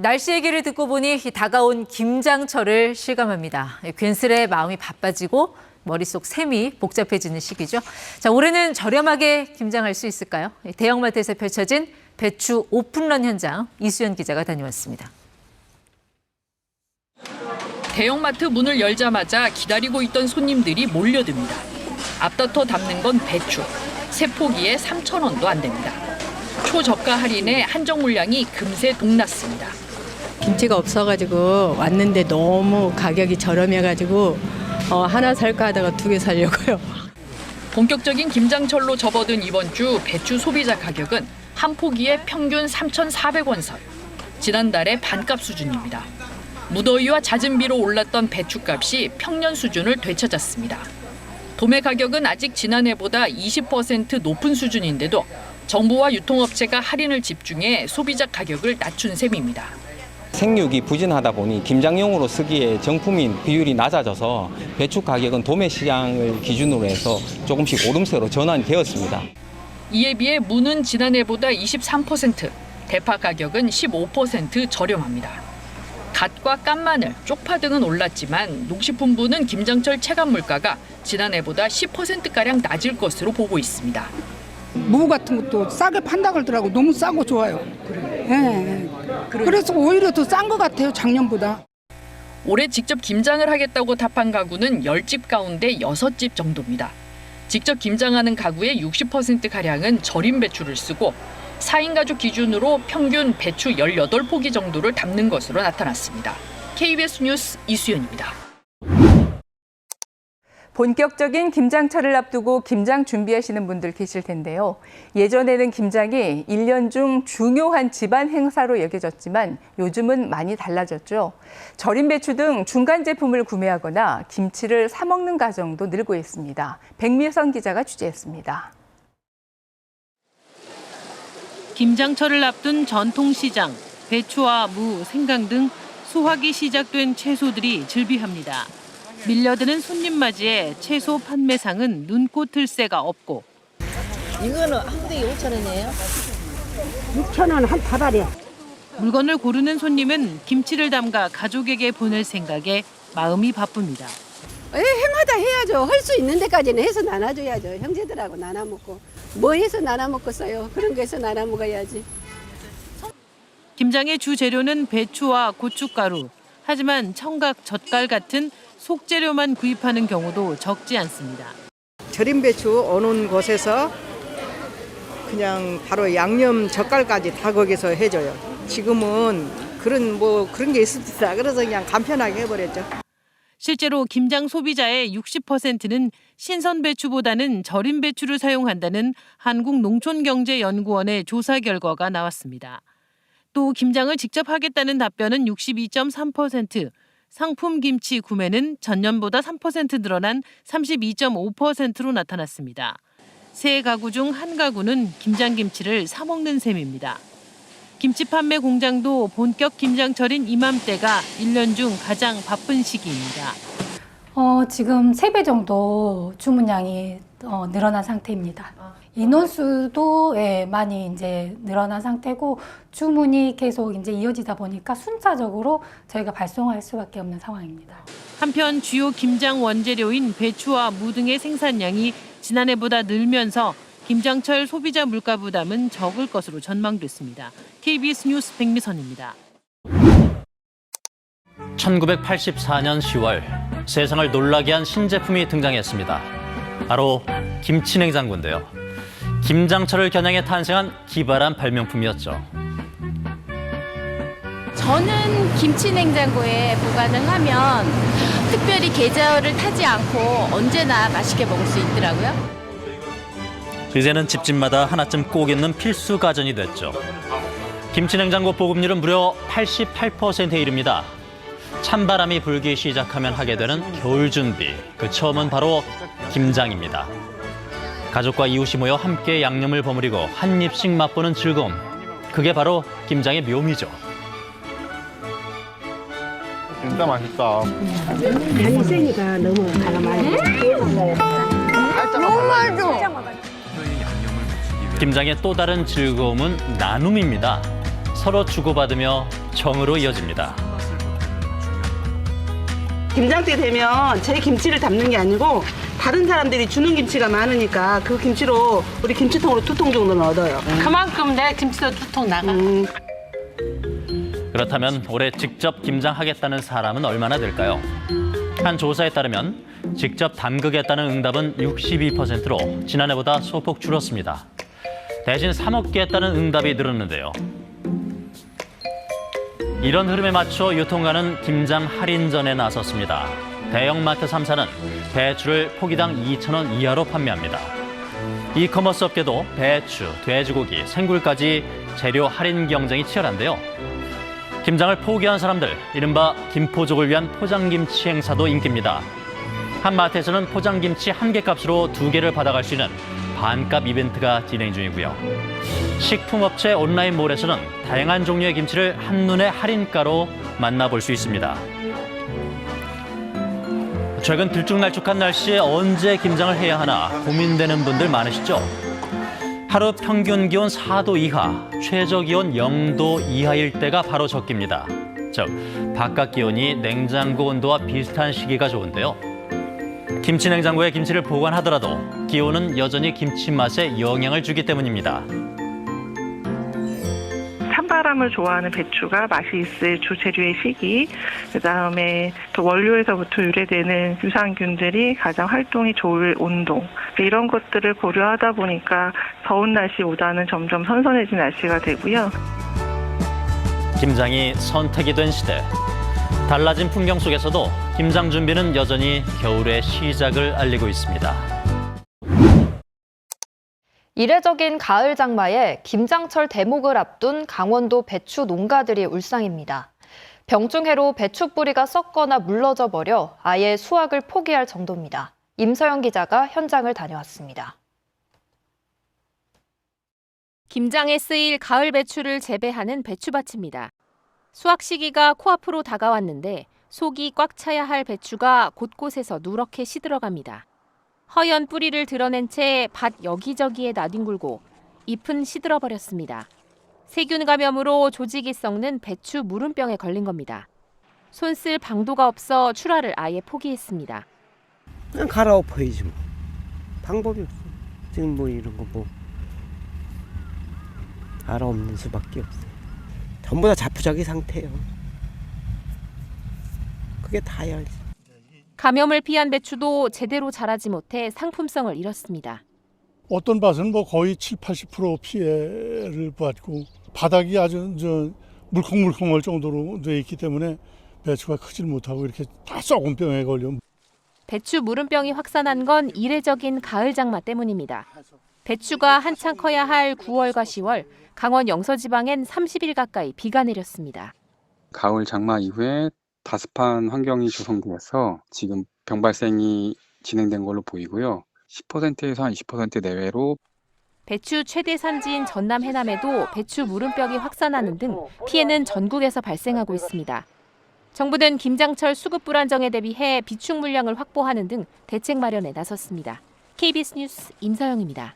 날씨 얘기를 듣고 보니 다가온 김장철을 실감합니다. 괜스레 마음이 바빠지고 머릿속 셈이 복잡해지는 시기죠. 자, 올해는 저렴하게 김장할 수 있을까요? 대형마트에서 펼쳐진 배추 오픈런 현장 이수연 기자가 다녀왔습니다. 대형마트 문을 열자마자 기다리고 있던 손님들이 몰려듭니다. 앞다퉈 담는 건 배추. 세 포기에 3,000원도 안 됩니다. 초저가 할인에 한정 물량이 금세 동났습니다. 김치가 없어가지고 왔는데 너무 가격이 저렴해가지고 하나 살까 하다가 2개 사려고요. 본격적인 김장철로 접어든 이번 주 배추 소비자 가격은 한 포기에 평균 3,400원 선. 지난달의 반값 수준입니다. 무더위와 잦은 비로 올랐던 배추값이 평년 수준을 되찾았습니다. 도매 가격은 아직 지난해보다 20% 높은 수준인데도 정부와 유통업체가 할인을 집중해 소비자 가격을 낮춘 셈입니다. 생육이 부진하다 보니 김장용으로 쓰기에 정품인 비율이 낮아져서 배추 가격은 도매 시장을 기준으로 해서 조금씩 오름세로 전환이 되었습니다. 이에 비해 무는 지난해보다 23%, 대파 가격은 15% 저렴합니다. 갓과 깐마늘, 쪽파 등은 올랐지만 농식품부는 김장철 체감 물가가 지난해보다 10%가량 낮을 것으로 보고 있습니다. 무 같은 것도 싸게 판다 그러더라고. 너무 싸고 좋아요. 예. 그래서 오히려 더 싼 것 같아요, 작년보다. 올해 직접 김장을 하겠다고 답한 가구는 10집 가운데 6집 정도입니다. 직접 김장하는 가구의 60%가량은 절임 배추를 쓰고 4인 가족 기준으로 평균 배추 18포기 정도를 담는 것으로 나타났습니다. KBS 뉴스 이수연입니다. 본격적인 김장철을 앞두고 김장 준비하시는 분들 계실 텐데요. 예전에는 김장이 1년 중 중요한 집안 행사로 여겨졌지만 요즘은 많이 달라졌죠. 절임 배추 등 중간 제품을 구매하거나 김치를 사 먹는 가정도 늘고 있습니다. 백미선 기자가 취재했습니다. 김장철을 앞둔 전통시장, 배추와 무, 생강 등 수확이 시작된 채소들이 즐비합니다. 밀려드는 손님 맞이에 채소 판매상은 눈코 틀 새가 없고. 이거는 한 대에 5,000원이에요? 6,000원 한 다발이야. 물건을 고르는 손님은 김치를 담가 가족에게 보낼 생각에 마음이 바쁩니다. 해마다 해야죠. 할 수 있는 데까지는 해서 나눠줘야죠. 형제들하고 나눠 먹고. 뭐 해서 나눠 먹겠어요. 그런 거 해서 나눠 먹어야지. 김장의 주 재료는 배추와 고춧가루. 하지만 청각, 젓갈 같은 속재료만 구입하는 경우도 적지 않습니다. 절임 배추 어느 곳에서 그냥 바로 양념 젓갈까지 다 거기서 해줘요. 지금은 그런 게 있습니다. 그래서 그냥 간편하게 해버렸죠. 실제로 김장 소비자의 60%는 신선 배추보다는 절임 배추를 사용한다는 한국농촌경제연구원의 조사 결과가 나왔습니다. 또 김장을 직접 하겠다는 답변은 62.3%, 상품 김치 구매는 전년보다 3% 늘어난 32.5%로 나타났습니다. 세 가구 중 한 가구는 김장김치를 사 먹는 셈입니다. 김치 판매 공장도 본격 김장철인 이맘때가 1년 중 가장 바쁜 시기입니다. 지금 3배 정도 주문량이 늘어난 상태입니다. 인원수도 많이 이제 늘어난 상태고 주문이 계속 이제 이어지다 보니까 순차적으로 저희가 발송할 수밖에 없는 상황입니다. 한편 주요 김장 원재료인 배추와 무 등의 생산량이 지난해보다 늘면서 김장철 소비자 물가 부담은 적을 것으로 전망됐습니다. KBS 뉴스 백미선입니다. 1984년 10월 세상을 놀라게 한 신제품이 등장했습니다. 바로 김치냉장고인데요. 김장철을 겨냥해 탄생한 기발한 발명품이었죠. 저는 김치냉장고에 보관을 하면 특별히 계절을 타지 않고 언제나 맛있게 먹을 수 있더라고요. 이제는 집집마다 하나쯤 꼭 있는 필수 가전이 됐죠. 김치냉장고 보급률은 무려 88%에 이릅니다. 찬바람이 불기 시작하면 하게 되는 겨울 준비. 그 처음은 바로 김장입니다. 가족과 이웃이 모여 함께 양념을 버무리고 한 입씩 맛보는 즐거움. 그게 바로 김장의 묘미죠. 진짜 맛있다. 간이 세니까 너무 달아말려. 너무 맛있어. 김장의 또 다른 즐거움은 나눔입니다. 서로 주고받으며 정으로 이어집니다. 김장 때 되면 제 김치를 담는 게 아니고 다른 사람들이 주는 김치가 많으니까 그 김치로 우리 김치통으로 2통 정도는 얻어요. 그만큼 내 김치도 2통 나가. 그렇다면 올해 직접 김장하겠다는 사람은 얼마나 될까요? 한 조사에 따르면 직접 담그겠다는 응답은 62%로 지난해보다 소폭 줄었습니다. 대신 사 먹겠다는 응답이 늘었는데요. 이런 흐름에 맞춰 유통가는 김장 할인전에 나섰습니다. 대형마트 3사는 배추를 포기당 2,000원 이하로 판매합니다. 이커머스 업계도 배추, 돼지고기, 생굴까지 재료 할인 경쟁이 치열한데요. 김장을 포기한 사람들, 이른바 김포족을 위한 포장김치 행사도 인기입니다. 한 마트에서는 포장김치 1개 값으로 2개를 받아갈 수 있는 반값 이벤트가 진행 중이고요. 식품업체 온라인몰에서는 다양한 종류의 김치를 한눈에 할인가로 만나볼 수 있습니다. 최근 들쭉날쭉한 날씨에 언제 김장을 해야 하나 고민되는 분들 많으시죠? 하루 평균 기온 4도 이하, 최저 기온 0도 이하일 때가 바로 적기입니다. 즉, 바깥 기온이 냉장고 온도와 비슷한 시기가 좋은데요. 김치 냉장고에 김치를 보관하더라도 기온은 여전히 김치 맛에 영향을 주기 때문입니다. 찬바람을 좋아하는 배추가 맛이 있을 주재료의 시기, 그다음에 또 원료에서부터 유래되는 유산균들이 가장 활동이 좋을 온도, 이런 것들을 고려하다 보니까 더운 날씨보다는 점점 선선해진 날씨가 되고요. 김장이 선택이 된 시대. 달라진 풍경 속에서도 김장 준비는 여전히 겨울의 시작을 알리고 있습니다. 이례적인 가을 장마에 김장철 대목을 앞둔 강원도 배추 농가들이 울상입니다. 병충해로 배추 뿌리가 썩거나 물러져 버려 아예 수확을 포기할 정도입니다. 임서영 기자가 현장을 다녀왔습니다. 김장에 쓰일 가을 배추를 재배하는 배추밭입니다. 수확 시기가 코앞으로 다가왔는데 속이 꽉 차야 할 배추가 곳곳에서 누렇게 시들어갑니다. 허연 뿌리를 드러낸 채 밭 여기저기에 나뒹굴고 잎은 시들어버렸습니다. 세균 감염으로 조직이 썩는 배추 무름병에 걸린 겁니다. 손 쓸 방도가 없어 출하를 아예 포기했습니다. 그냥 갈아엎어야지 뭐. 방법이 없어. 지금 뭐 이런 거 뭐 갈아엎는 수밖에 없어. 전부 다 자푸자기 상태예요. 그게 다야. 감염을 피한 배추도 제대로 자라지 못해 상품성을 잃었습니다. 어떤 밭은 뭐 거의 70-80% 피해를 받고 바닥이 아주 물컹물컹할 정도로 돼 있기 때문에 배추가 크질 못하고 이렇게 다 썩은 병에 걸려. 배추 무름병이 확산한 건 이례적인 가을 장마 때문입니다. 배추가 한창 커야 할 9월과 10월, 강원 영서지방엔 30일 가까이 비가 내렸습니다. 가을 장마 이후에 다습한 환경이 조성되어서 지금 병 발생이 진행된 걸로 보이고요. 10%에서 한 20% 내외로 배추 최대 산지인 전남 해남에도 배추 무름병이 확산하는 등 피해는 전국에서 발생하고 있습니다. 정부는 김장철 수급 불안정에 대비해 비축 물량을 확보하는 등 대책 마련에 나섰습니다. KBS 뉴스 임서영입니다.